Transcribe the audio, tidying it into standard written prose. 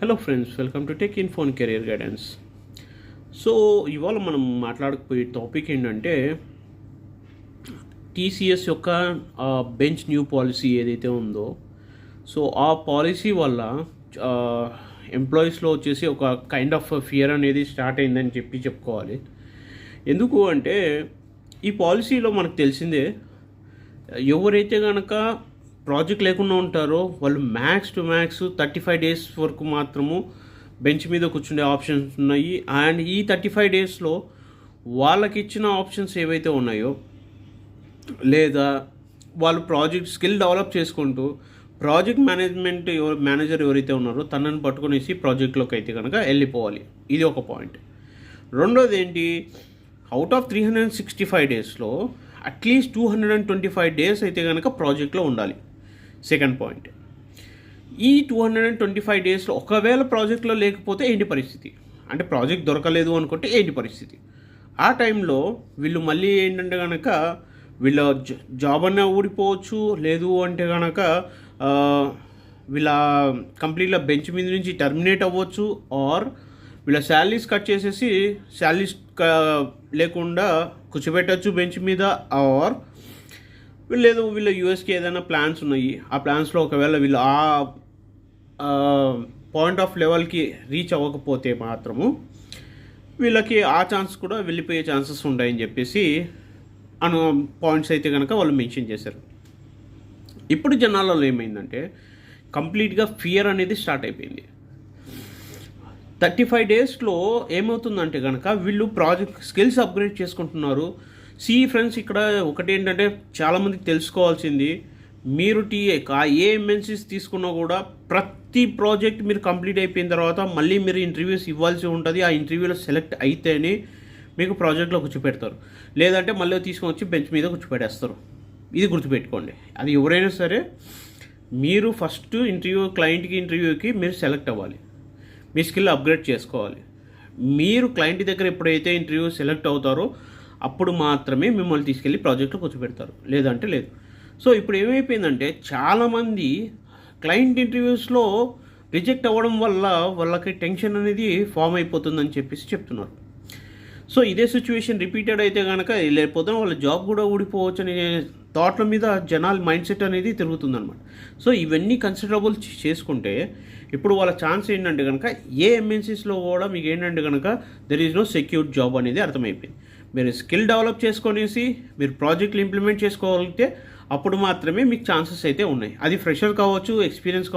Hello friends, welcome to tech info and career guidance. So ఇవాళ మనం మాట్లాడకపోయే topic ఏంటంటే TCS యొక్క బెంచ్ న్యూ పాలసీ ఏదైతే ఉందో, సో ఆ పాలసీ వల్ల ఎంప్లాయీస్లో వచ్చేసి ఒక కైండ్ ఆఫ్ ఫియర్ అనేది స్టార్ట్ అయిందని చెప్పుకోవాలి. ఎందుకు అంటే ఈ పాలసీలో మనకు తెలిసిందే, ఎవరైతే కనుక ప్రాజెక్ట్ లేకుండా ఉంటారో వాళ్ళు మ్యాక్స్ టు మ్యాక్స్ 35 డేస్ వరకు మాత్రము బెంచ్ మీద కూర్చుండే ఆప్షన్స్ ఉన్నాయి. అండ్ ఈ 35 డేస్లో వాళ్ళకి ఇచ్చిన ఆప్షన్స్ ఏవైతే ఉన్నాయో, లేదా వాళ్ళు ప్రాజెక్ట్ స్కిల్ డెవలప్ చేసుకుంటూ ప్రాజెక్ట్ మేనేజర్ ఎవరైతే ఉన్నారో తనని పట్టుకునేసి ప్రాజెక్ట్లోకి అయితే కనుక వెళ్ళిపోవాలి. ఇది ఒక పాయింట్. రెండోది ఏంటి, అవుట్ ఆఫ్ 365 డేస్లో అట్లీస్ట్ 225 డేస్ అయితే కనుక ప్రాజెక్ట్లో ఉండాలి. సెకండ్ పాయింట్, ఈ 225 డేస్లో ఒకవేళ ప్రాజెక్ట్లో లేకపోతే ఏంటి పరిస్థితి, అంటే ప్రాజెక్ట్ దొరకలేదు అనుకుంటే ఏంటి పరిస్థితి? ఆ టైంలో వీళ్ళు మళ్ళీ ఏంటంటే కనుక వీళ్ళ జాబ్ అన్నా ఊడిపోవచ్చు, లేదు అంటే కనుక వీళ్ళ కంప్లీట్గా బెంచ్ మీద నుంచి టర్మినేట్ అవ్వచ్చు, ఆర్ వీళ్ళ శాలరీస్ కట్ చేసేసి శాలరీస్ లేకుండా కూర్చోబెట్టచ్చు బెంచ్ మీద, ఆర్ లేదు వీళ్ళ యూఎస్కి ఏదైనా ప్లాన్స్ ఉన్నాయి, ఆ ప్లాన్స్లో ఒకవేళ వీళ్ళు ఆ పాయింట్ ఆఫ్ లెవెల్కి రీచ్ అవ్వకపోతే మాత్రము వీళ్ళకి ఆ ఛాన్స్ కూడా వెళ్ళిపోయే ఛాన్సెస్ ఉంటాయని చెప్పేసి పాయింట్స్ అయితే కనుక వాళ్ళు మెన్షన్ చేశారు. ఇప్పుడు జనాలలో ఏమైందంటే కంప్లీట్గా ఫియర్ అనేది స్టార్ట్ అయిపోయింది. 35 డేస్లో ఏమవుతుందంటే కనుక వీళ్ళు ప్రాజెక్ట్ స్కిల్స్ అప్గ్రేడ్ చేసుకుంటున్నారు. ఫ్రెండ్స్, ఇక్కడ ఒకటి ఏంటంటే చాలామందికి తెలుసుకోవాల్సింది, మీరు ఏ ఎంఎన్సీస్ తీసుకున్నా కూడా ప్రతి ప్రాజెక్ట్ మీరు కంప్లీట్ అయిపోయిన తర్వాత మళ్ళీ మీరు ఇంటర్వ్యూస్ ఇవ్వాల్సి ఉంటుంది. ఆ ఇంటర్వ్యూలో సెలెక్ట్ అయితేనే మీకు ప్రాజెక్ట్లో కూర్చోపెడతారు, లేదంటే మళ్ళీ తీసుకొని వచ్చి బెంచ్ మీద కూర్చోపెట్టేస్తారు. ఇది గుర్తుపెట్టుకోండి. అది ఎవరైనా సరే, మీరు ఫస్ట్ క్లయింట్కి ఇంటర్వ్యూకి మీరు సెలెక్ట్ అవ్వాలి, మీ స్కిల్ అప్గ్రేడ్ చేసుకోవాలి. మీరు క్లయింట్ దగ్గర ఎప్పుడైతే ఇంటర్వ్యూ సెలెక్ట్ అవుతారో అప్పుడు మాత్రమే మిమ్మల్ని తీసుకెళ్ళి ప్రాజెక్ట్లో కూర్చోబెడతారు, లేదంటే లేదు. సో ఇప్పుడు ఏమైపోయిందంటే చాలామంది క్లయింట్ ఇంటర్వ్యూస్లో రిజెక్ట్ అవ్వడం వల్ల వాళ్ళకి టెన్షన్ అనేది ఫామ్ అయిపోతుందని చెప్పేసి చెప్తున్నారు. సో ఇదే సిచ్యువేషన్ రిపీటెడ్ అయితే కనుక లేకపోతే వాళ్ళ జాబ్ కూడా ఊడిపోవచ్చు అనే థాట్ల మీద జనాల మైండ్ సెట్ అనేది తిరుగుతుందన్నమాట. సో ఇవన్నీ కన్సిడరబుల్ చేసుకుంటే ఇప్పుడు వాళ్ళ ఛాన్స్ ఏంటంటే కనుక ఏ ఎంఎన్సీస్లో కూడా మీకు ఏంటంటే కనుక there is no secured job అనేది అర్థమైపోయింది. మీరు స్కిల్ డెవలప్ చేసుకొనేసి మీరు ప్రాజెక్టులు ఇంప్లిమెంట్ చేసుకోగలిగితే అప్పుడు మాత్రమే మీకు ఛాన్సెస్ అయితే ఉన్నాయి. అది ఫ్రెషర్ కావచ్చు, ఎక్స్పీరియన్స్